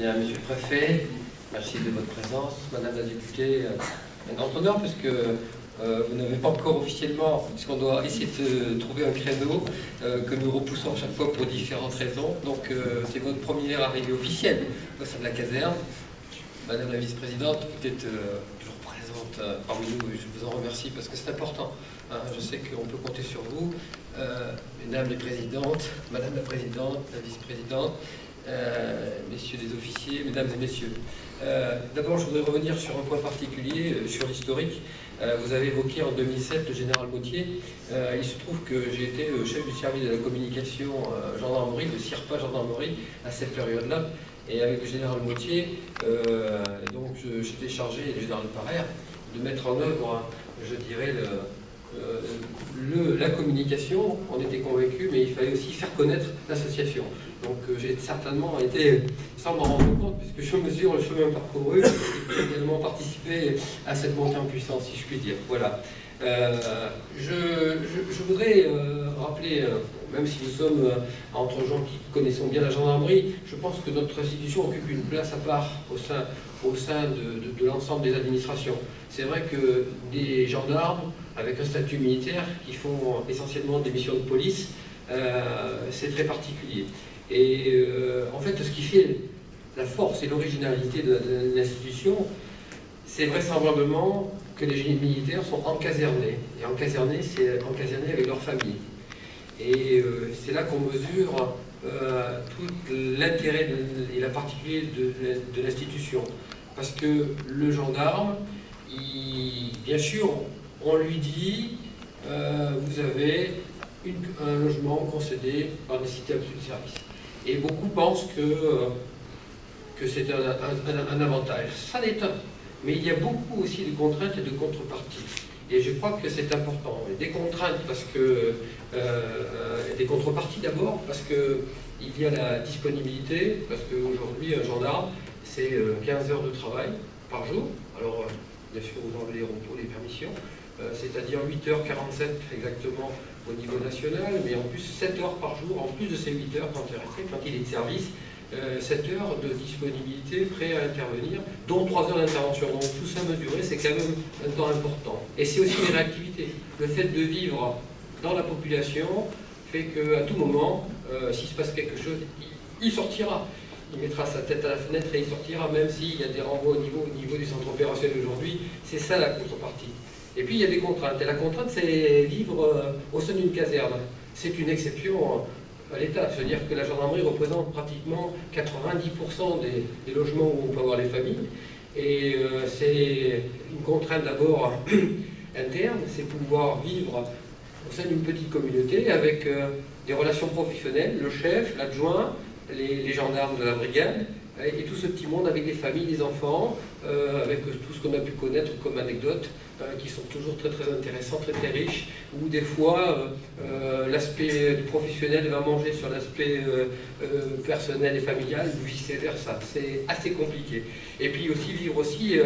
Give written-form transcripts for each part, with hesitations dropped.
Bien, Monsieur le Préfet, merci de votre présence. Madame la députée, un grand honneur parce que vous n'avez pas encore officiellement, puisqu'on doit essayer de trouver un créneau que nous repoussons chaque fois pour différentes raisons. Donc c'est votre première arrivée officielle au sein de la caserne. Madame la vice-présidente, vous êtes toujours présente parmi nous et je vous en remercie parce que c'est important. Je sais qu'on peut compter sur vous. Mesdames les présidentes, Madame la présidente, la vice-présidente, messieurs les officiers, mesdames et messieurs. D'abord, je voudrais revenir sur un point particulier, sur l'historique. Vous avez évoqué en 2007 le général Mautier. Il se trouve que j'ai été chef du service de la communication gendarmerie, de CIRPA gendarmerie, à cette période-là. Et avec le général Mautier, donc j'étais chargé, et le général Parère, de mettre en œuvre, je dirais, la communication. On était convaincus, mais il fallait aussi faire connaître l'association. Donc j'ai certainement été, sans m'en rendre compte, puisque je mesure le chemin parcouru, et j'ai également participé à cette montée en puissance, si je puis dire. Voilà. Je voudrais rappeler, même si nous sommes entre gens qui connaissons bien la gendarmerie, je pense que notre institution occupe une place à part au sein de l'ensemble des administrations. C'est vrai que des gendarmes, avec un statut militaire, qui font essentiellement des missions de police, c'est très particulier. Et en fait, ce qui fait la force et l'originalité de l'institution, c'est vraisemblablement que les génies militaires sont encasernés. Et encasernés, c'est encasernés avec leur famille. Et c'est là qu'on mesure tout l'intérêt et la particularité de l'institution. Parce que le gendarme, bien sûr, on lui dit vous avez un logement concédé par des cités absolues de service. Et beaucoup pensent que c'est un avantage. Ça l'est un. Mais il y a beaucoup aussi de contraintes et de contreparties. Et je crois que c'est important. Des contraintes parce que... des contreparties d'abord, parce qu'il y a la disponibilité, parce qu'aujourd'hui, un gendarme, c'est 15 heures de travail par jour. Alors, bien sûr, vous enlevez les repos, les permissions, c'est-à-dire 8h47 exactement au niveau national, mais en plus 7 heures par jour, en plus de ces 8 heures quand il est resté, quand il est de service, 7 heures de disponibilité, prêt à intervenir, dont 3 heures d'intervention. Donc tout ça mesuré, c'est quand même un temps important. Et c'est aussi une réactivité. Le fait de vivre dans la population fait qu'à tout moment, s'il se passe quelque chose, il sortira. Il mettra sa tête à la fenêtre et il sortira, même s'il y a des renvois au niveau du centre opérationnel aujourd'hui. C'est ça la contrepartie. Et puis il y a des contraintes. Et la contrainte, c'est vivre au sein d'une caserne. C'est une exception à l'État. C'est-à-dire que la gendarmerie représente pratiquement 90% des logements où on peut avoir les familles. Et c'est une contrainte d'abord interne, c'est pouvoir vivre au sein d'une petite communauté avec des relations professionnelles, le chef, l'adjoint, les gendarmes de la brigade, et tout ce petit monde avec les familles, les enfants, avec tout ce qu'on a pu connaître comme anecdotes, qui sont toujours très très intéressants, très très riches, où des fois l'aspect professionnel va manger sur l'aspect personnel et familial, ou vice-versa. C'est assez compliqué. Et puis aussi vivre aussi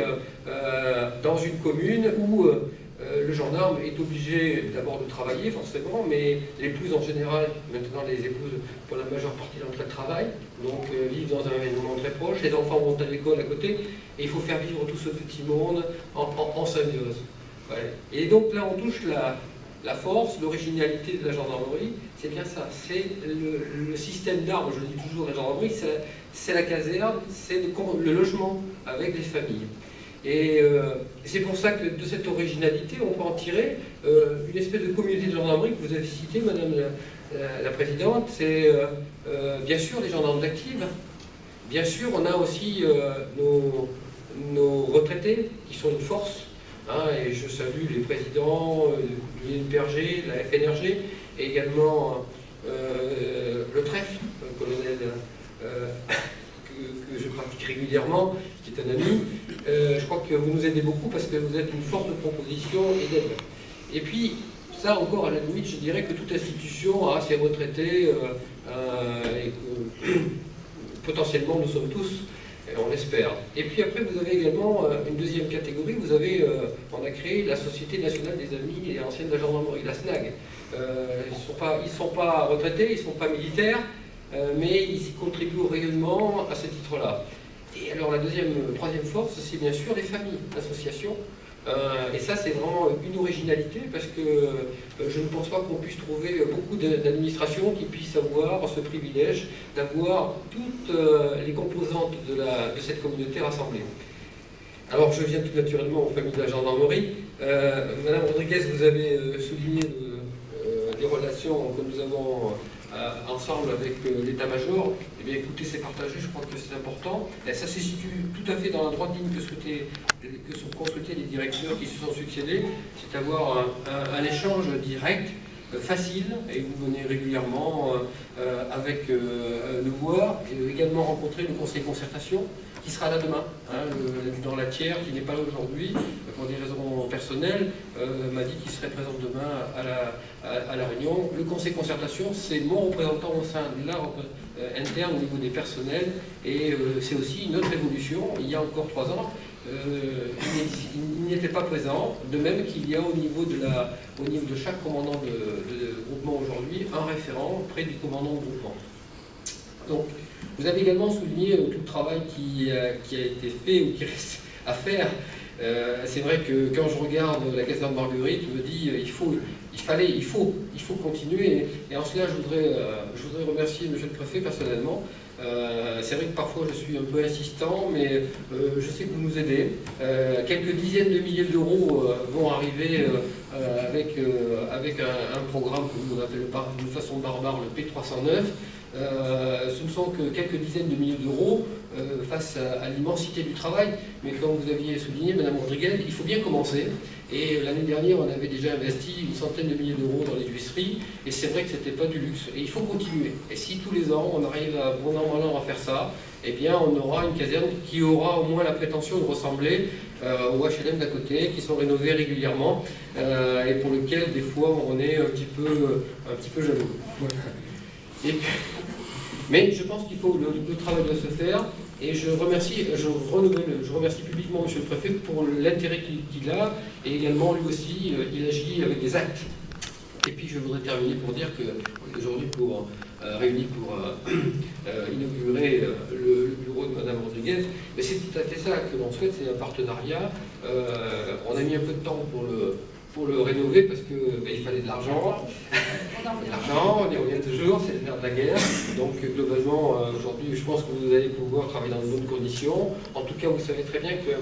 dans une commune où le gendarme est obligé d'abord de travailler forcément, mais l'épouse en général, maintenant les épouses pour la majeure partie d'entre elles travaillent, donc vivent dans un environnement très proche, les enfants vont à l'école à côté, et il faut faire vivre tout ce petit monde en symbiose. Ouais. Et donc là on touche la force, l'originalité de la gendarmerie, c'est bien ça, c'est le système d'armes, je le dis toujours, la gendarmerie, c'est la caserne, c'est le logement avec les familles. Et c'est pour ça que de cette originalité, on peut en tirer une espèce de communauté de gendarmerie que vous avez citée, Madame la Présidente. C'est bien sûr les gendarmes actifs. Bien sûr, on a aussi nos retraités qui sont une force. Hein, et je salue les présidents de l'INPRG, de la FNRG, et également le trèfle, le colonel que je pratique régulièrement, qui est un ami. Je crois que vous nous aidez beaucoup parce que vous êtes une force de proposition et d'aide. Et puis, ça encore, à la limite, je dirais que toute institution a ses retraités et que potentiellement nous sommes tous, on l'espère. Et puis après, vous avez également une deuxième catégorie. Vous avez, on a créé la Société nationale des amis et anciens de la gendarmerie, la SNAG. Ils ne sont pas retraités, ils ne sont pas militaires, mais ils y contribuent au rayonnement à ce titre-là. Et alors la troisième force, c'est bien sûr les familles, l'association. Et ça, c'est vraiment une originalité parce que je ne pense pas qu'on puisse trouver beaucoup d'administrations qui puissent avoir ce privilège d'avoir toutes les composantes de cette communauté rassemblées. Alors, je viens tout naturellement aux familles de la gendarmerie. Madame Rodriguez, vous avez souligné les relations que nous avons ensemble avec l'état-major. Eh bien, écoutez, c'est partagé, je crois que c'est important. Et ça se situe tout à fait dans la droite ligne qu'ont souhaité les directeurs qui se sont succédés, c'est avoir un échange direct, facile, et vous venez régulièrement avec le voir, et également rencontrer le conseil concertation, qui sera là demain. L'adjudant Latière, qui n'est pas là aujourd'hui, pour des raisons personnelles, m'a dit qu'il serait présent demain à la réunion. Le conseil concertation, c'est mon représentant au sein de l'art interne au niveau des personnels, et c'est aussi une autre évolution. Il y a encore 3 ans, il n'était pas présent, de même qu'il y a au niveau de chaque commandant de groupement aujourd'hui un référent près du commandant de groupement. Donc, vous avez également souligné tout le travail qui a été fait ou qui reste à faire. C'est vrai que quand je regarde la caserne Marguerite, je me dis il faut continuer. Et en cela, je voudrais remercier M. le Préfet personnellement. C'est vrai que parfois je suis un peu insistant, mais je sais que vous nous aidez. Quelques dizaines de milliers d'euros vont arriver avec un programme que nous appelons de façon barbare le P309. Ce ne sont que quelques dizaines de milliers d'euros face à l'immensité du travail, mais comme vous aviez souligné, Madame Rodriguez, il faut bien commencer. Et l'année dernière, on avait déjà investi une centaine de milliers d'euros dans les huisseries, et c'est vrai que ce n'était pas du luxe. Et il faut continuer. Et si tous les ans, on arrive à bon an, mal an à faire ça, eh bien, on aura une caserne qui aura au moins la prétention de ressembler aux HLM d'à côté, qui sont rénovés régulièrement, et pour lesquels, des fois, on est un petit peu jaloux. Voilà. Mais je pense qu'il faut le travail doit se faire, et je remercie publiquement M. le Préfet pour l'intérêt qu'il a, et également lui aussi, il agit avec des actes. Et puis je voudrais terminer pour dire qu'aujourd'hui, réunis pour inaugurer le bureau de Mme Rodriguez, mais c'est tout à fait ça que l'on souhaite, c'est un partenariat. On a mis un peu de temps pour le rénover parce qu'il fallait de l'argent. On y revient toujours, c'est le nerf de la guerre. Donc globalement, aujourd'hui, je pense que vous allez pouvoir travailler dans de bonnes conditions. En tout cas, vous savez très bien que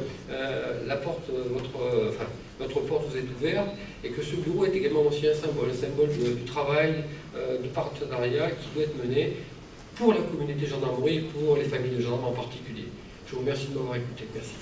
votre porte vous est ouverte, et que ce bureau est également aussi un symbole du travail, de partenariat qui doit être mené pour la communauté gendarmerie et pour les familles de gendarmes en particulier. Je vous remercie de m'avoir écouté. Merci.